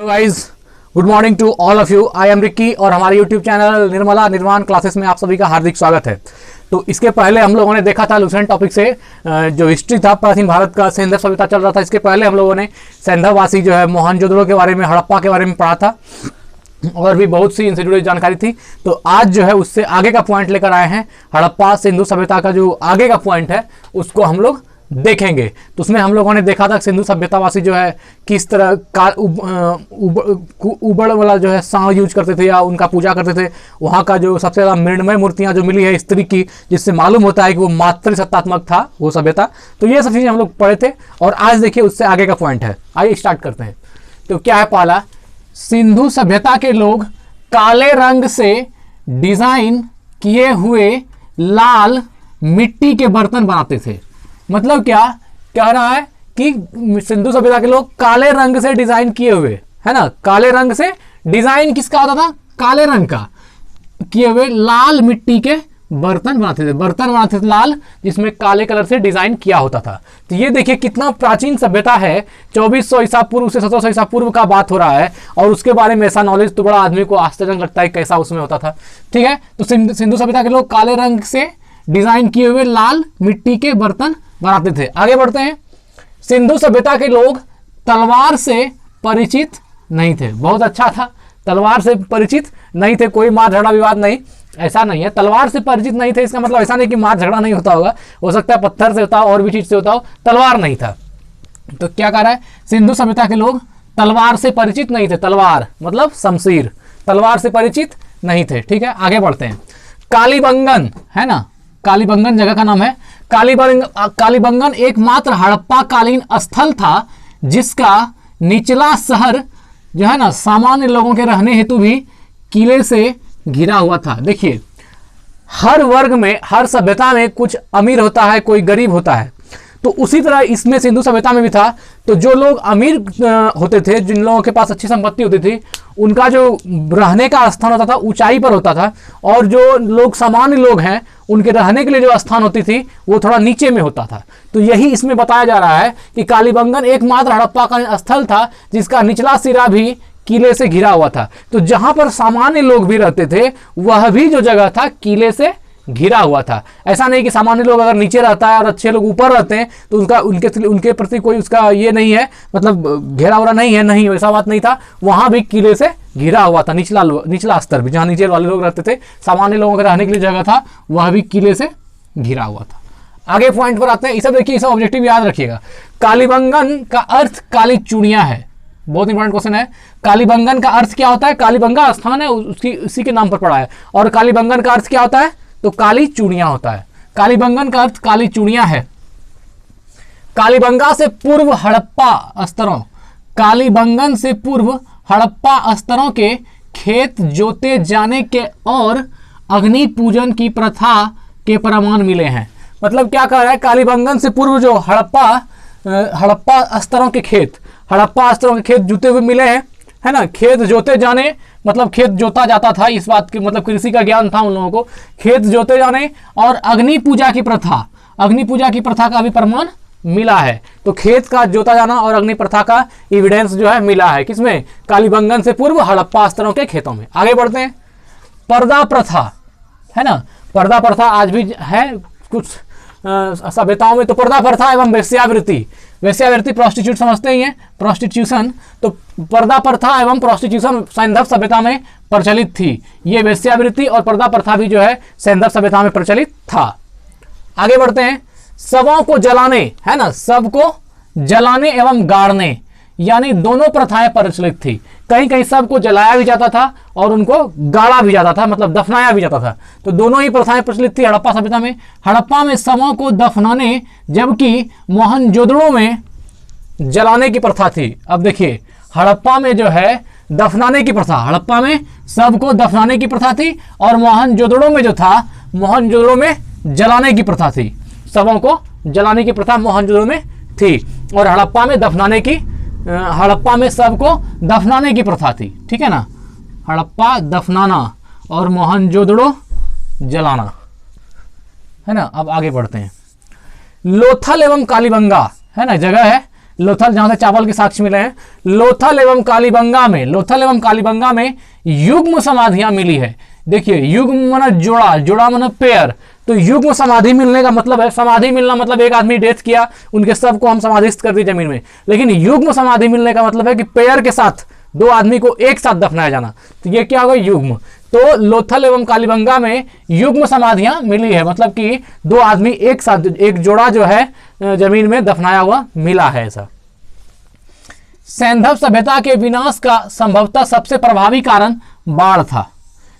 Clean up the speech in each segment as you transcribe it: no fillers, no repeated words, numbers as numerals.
Guys, good morning to all of you. I am Ricky और हमारे YouTube channel Nirmala निर्माण classes में आप सभी का हार्दिक स्वागत है। तो इसके पहले हम लोगों ने देखा था लुसेंट टॉपिक से जो हिस्ट्री था प्राचीन भारत का, सिंधु सभ्यता चल रहा था। इसके पहले हम लोगों ने सिंधुवासी जो है मोहनजोदड़ो के बारे में, हड़प्पा के बारे में पढ़ा था और भी बहुत सी इनसे जुड़ी जानकारी थी। तो आज जो है उससे आगे का पॉइंट लेकर आए हैं। हड़प्पा सिंधु सभ्यता का जो आगे का पॉइंट है उसको हम लोग देखेंगे। तो उसमें हम लोगों ने देखा था सिंधु सभ्यतावासी जो है किस तरह का उबड़ वाला जो है सांव यूज करते थे या उनका पूजा करते थे। वहाँ का जो सबसे ज़्यादा मृण्मय मूर्तियाँ जो मिली है स्त्री की, जिससे मालूम होता है कि वो मातृसत्तात्मक था वो सभ्यता। तो ये सब चीज़ें हम लोग पढ़े थे और आज देखिए उससे आगे का पॉइंट है। आइए स्टार्ट करते हैं। तो क्या है पहला, सिंधु सभ्यता के लोग काले रंग से डिजाइन किए हुए लाल मिट्टी के बर्तन बनाते थे। मतलब क्या कह रहा है कि सिंधु सभ्यता के लोग काले रंग से डिजाइन किए हुए, है ना, काले रंग से डिजाइन किसका होता था, काले रंग का किए हुए लाल मिट्टी के बर्तन बनाते थे। बर्तन बनाते थे लाल, जिसमें काले कलर से डिजाइन किया होता था। तो ये देखिए कितना प्राचीन सभ्यता है। 2400 ईसा पूर्व से 1700 ईसा पूर्व का बात हो रहा है और उसके बारे में ऐसा नॉलेज तो बड़ा आदमी को आश्चर्य लगता है कैसा उसमें होता था। ठीक है, तो सिंधु सभ्यता के लोग काले रंग से डिजाइन किए हुए लाल मिट्टी के बर्तन बनाते थे। आगे बढ़ते हैं। सिंधु सभ्यता के लोग तलवार से परिचित नहीं थे। बहुत अच्छा था, तलवार से परिचित नहीं थे, कोई मार झगड़ा विवाद नहीं, ऐसा नहीं है। तलवार से परिचित नहीं थे इसका मतलब ऐसा नहीं कि मार झगड़ा नहीं होता होगा, हो सकता है पत्थर से होता हो और भी चीज से होता हो, तलवार नहीं था। तो क्या कह रहा है, सिंधु सभ्यता के लोग तलवार से परिचित नहीं थे। तलवार मतलब शमशीर, तलवार से परिचित नहीं थे। ठीक है, आगे बढ़ते हैं। कालीबंगन है ना, कालीबंगन जगह का नाम है। कालीबंगन एकमात्र हड़प्पा कालीन स्थल था जिसका निचला शहर जो है ना सामान्य लोगों के रहने हेतु भी किले से घिरा हुआ था। देखिए, हर वर्ग में, हर सभ्यता में कुछ अमीर होता है, कोई गरीब होता है। तो उसी तरह इसमें सिंधु सभ्यता में भी था। तो जो लोग अमीर होते थे, जिन लोगों के पास अच्छी संपत्ति होती थी, उनका जो रहने का स्थान होता था ऊंचाई पर होता था, और जो लोग सामान्य लोग हैं उनके रहने के लिए जो स्थान होती थी वो थोड़ा नीचे में होता था। तो यही इसमें बताया जा रहा है कि कालीबंगन एकमात्र हड़प्पा का स्थल था जिसका निचला सिरा भी किले से घिरा हुआ था। तो जहां पर सामान्य लोग भी रहते थे वह भी जो जगह था किले से घिरा हुआ था। ऐसा नहीं कि सामान्य लोग अगर नीचे रहता है और अच्छे लोग ऊपर रहते हैं तो उनके प्रति कोई उसका ये नहीं है, मतलब घेरा वरा नहीं है, नहीं, वैसा बात नहीं था। वहां भी किले से घिरा हुआ था, निचला स्तर भी, जहां नीचे वाले लोग रहते थे, सामान्य लोगों के रहने के लिए जगह था, वह भी किले से घिरा हुआ था। आगे पॉइंट पर आते हैं। ये सब देखिए, सब ऑब्जेक्टिव याद रखिएगा। कालीबंगन का अर्थ काली चूड़ियां है। बहुत इंपॉर्टेंट क्वेश्चन है। कालीबंगन का अर्थ क्या होता है? कालीबंगा स्थान है, उसी के नाम पर पड़ा है। और कालीबंगन का अर्थ क्या होता है? तो काली चूड़ियां होता है। कालीबंगन का अर्थ काली चूड़ियां है। कालीबंगा से पूर्व हड़प्पा स्तरों, कालीबंगन से पूर्व हड़प्पा स्तरों के खेत जोते जाने के और अग्नि पूजन की प्रथा के प्रमाण मिले हैं। मतलब क्या कह रहा है, कालीबंगन से पूर्व जो हड़प्पा स्तरों के खेत, हड़प्पा स्तरों के खेत जुते हुए मिले हैं, है ना। खेत जोते जाने मतलब खेत जोता जाता था, इस बात की मतलब कृषि का ज्ञान था उन लोगों को। खेत जोते जाने और अग्नि पूजा की प्रथा, अग्नि पूजा की प्रथा का भी प्रमाण मिला है। तो खेत का जोता जाना और अग्नि प्रथा का एविडेंस जो है मिला है किसमें? कालीबंगन से पूर्व हड़प्पा स्तरों के खेतों में। आगे बढ़ते हैं। पर्दा प्रथा है ना, पर्दा प्रथा आज भी है कुछ सभ्यताओं में। तो पर्दा प्रथा एवं वेश्यावृत्ति, वेश्यावृत्ति प्रोस्टिट्यूट समझते ही हैं, प्रोस्टिट्यूशन। तो पर्दा प्रथा एवं प्रोस्टिट्यूशन सिंधु सभ्यता में प्रचलित थी। ये वेश्यावृत्ति और पर्दा प्रथा भी जो है सिंधु सभ्यता में प्रचलित था। आगे बढ़ते हैं। शवों को जलाने, है ना, शव को जलाने एवं गाड़ने, यानी दोनों प्रथाएं प्रचलित थी। कहीं कहीं शव को जलाया भी जाता था और उनको गाड़ा भी जाता था, मतलब दफनाया भी जाता था। तो दोनों ही प्रथाएं प्रचलित थी हड़प्पा सभ्यता में। हड़प्पा में शवों को दफनाने, जबकि मोहनजोदड़ो में जलाने की प्रथा थी। अब देखिए, हड़प्पा में जो है दफनाने की प्रथा, हड़प्पा में शव को दफनाने की प्रथा थी, और मोहनजोदड़ो में जो था, मोहनजोदड़ो में जलाने की प्रथा थी। शवों को जलाने की प्रथा मोहनजोदड़ो में थी और हड़प्पा में दफनाने की, हड़प्पा में शव को दफनाने की प्रथा थी। ठीक है ना, हड़प्पा दफनाना और मोहनजोदड़ो जलाना, है ना। अब आगे बढ़ते हैं। लोथल एवं कालीबंगा, है ना, जगह है लोथल जहां से चावल के साक्ष्य मिले हैं, लोथल एवं कालीबंगा में युग्म समाधियां मिली है। देखिए युग्म माना जोड़ा, जोड़ा माना पेयर, तो युग्म समाधि मिलने का मतलब है, समाधि मिलना मतलब एक आदमी डेथ किया, उनके सब को हम समाधिस्थ कर दिए जमीन में, लेकिन युग्म समाधि मिलने का मतलब है कि पेयर के साथ दो आदमी को एक साथ दफनाया जाना, तो ये क्या होगा युग्म। तो लोथल एवं कालीबंगा में युग्म समाधियां मिली है, मतलब कि दो आदमी एक साथ, एक जोड़ा जो है जमीन में दफनाया हुआ मिला है ऐसा। सैंधव सभ्यता के विनाश का संभवतः सबसे प्रभावी कारण बाढ़ था।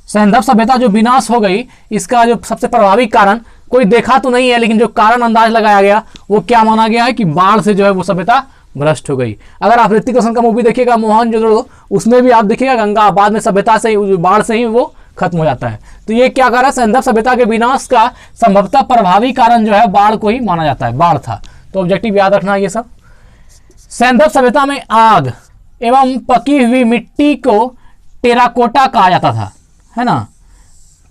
सैंधव सभ्यता जो विनाश हो गई, इसका जो सबसे प्रभावी कारण कोई देखा तो नहीं है, लेकिन जो कारण अंदाज लगाया गया वो क्या माना गया है कि बाढ़ से जो है वो सभ्यता भ्रष्ट हो गई। अगर आप ऋतिक रोशन का मूवी देखिएगा मोहनजोदड़ो, उसमें भी आप देखिएगा गंगा बाद में सभ्यता से ही, बाढ़ से ही वो खत्म हो जाता है। तो ये क्या कर रहा है, सैंधव सभ्यता के विनाश का संभवतः प्रभावी कारण जो है बाढ़ को ही माना जाता है, बाढ़ था। तो ऑब्जेक्टिव याद रखना ये सब। सैंधव सभ्यता में आग एवं पकी हुई मिट्टी को टेराकोटा कहा जाता था, है ना।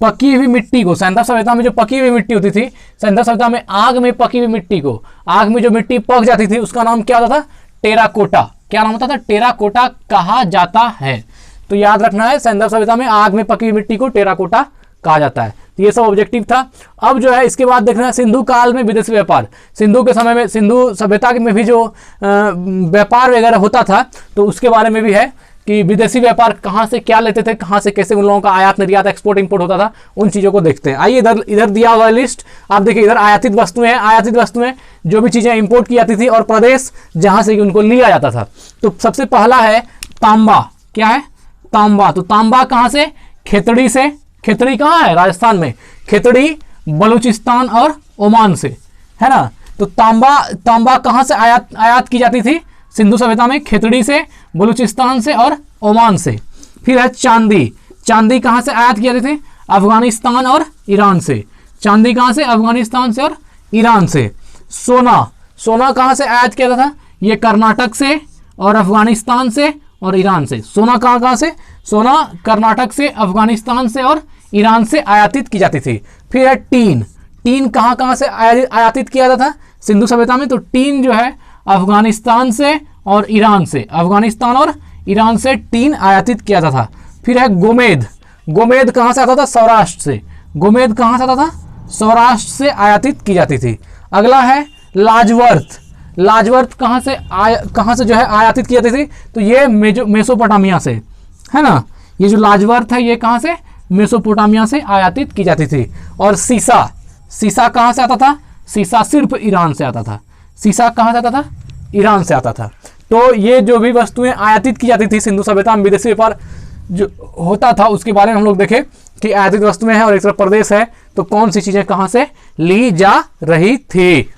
पकी हुई मिट्टी को, सैंधव सभ्यता में जो पकी हुई मिट्टी होती थी, सैंधव सभ्यता में आग में पकी हुई मिट्टी को, आग में जो मिट्टी पक जाती थी उसका नाम क्या होता था, टेराकोटा। क्या नाम होता था, टेराकोटा कहा जाता है। तो याद रखना है, सैंधव सभ्यता में आग में पकी हुई मिट्टी को टेराकोटा कहा जाता है। तो ये सब ऑब्जेक्टिव था। अब जो है इसके बाद देखना है सिंधु काल में विदेशी व्यापार। सिंधु के समय में, सिंधु सभ्यता में भी जो व्यापार वगैरह होता था, तो उसके बारे में भी है कि विदेशी व्यापार कहाँ से क्या लेते थे, कहाँ से कैसे उन लोगों का आयात निर्यात एक्सपोर्ट इंपोर्ट होता था, उन चीज़ों को देखते हैं। आइए इधर दिया हुआ लिस्ट आप देखिए, इधर आयातित वस्तुएं हैं, आयातित वस्तुएं जो भी चीज़ें इंपोर्ट की जाती थी और प्रदेश जहाँ से उनको लिया जाता था। तो सबसे पहला है तांबा। क्या है, तांबा। तो तांबा कहाँ से, खेतड़ी से। खेतड़ी कहाँ है, राजस्थान में। खेतड़ी बलूचिस्तान और ओमान से, है ना। तो तांबा कहाँ से आयात की जाती थी सिंधु सभ्यता में, खेतड़ी से, बलूचिस्तान से और ओमान से। फिर है चांदी। चांदी कहाँ से आयात की जाती थी, अफगानिस्तान और ईरान से। चांदी कहाँ से, अफगानिस्तान से और ईरान से। सोना, सोना कहाँ से आयात किया जाता था, ये कर्नाटक से और अफगानिस्तान से और ईरान से। सोना कहाँ से, सोना कर्नाटक से, अफगानिस्तान से और ईरान से आयातित की जाती थी। फिर है टीन। टीन कहाँ से आयातित किया जाता था सिंधु सभ्यता में, तो टीन जो है अफगानिस्तान से और ईरान से, अफगानिस्तान और ईरान से टीन आयातित किया जाता था। फिर है गोमेद। गोमेद कहाँ से आता था, सौराष्ट्र से। गोमेद कहाँ से आता था, सौराष्ट्र से आयातित की जाती थी। अगला है लाजवर्थ। लाजवर्थ कहाँ से जो है आयातित की जाती थी, तो ये मेसोपोटामिया से, है ना। ये जो लाजवर्थ है ये कहाँ से, मेसोपोटामिया से आयातित की जाती थी। और सीसा, सीसा कहाँ से आता था, सीसा सिर्फ ईरान से आता था। सीसा कहाँ से आता था, ईरान से आता था। तो ये जो भी वस्तुएं आयातित की जाती थी सिंधु सभ्यता में, विदेशी व्यापार जो होता था उसके बारे में हम लोग देखें कि आयातित वस्तुएं हैं और एक तरफ प्रदेश है, तो कौन सी चीज़ें कहाँ से ली जा रही थी।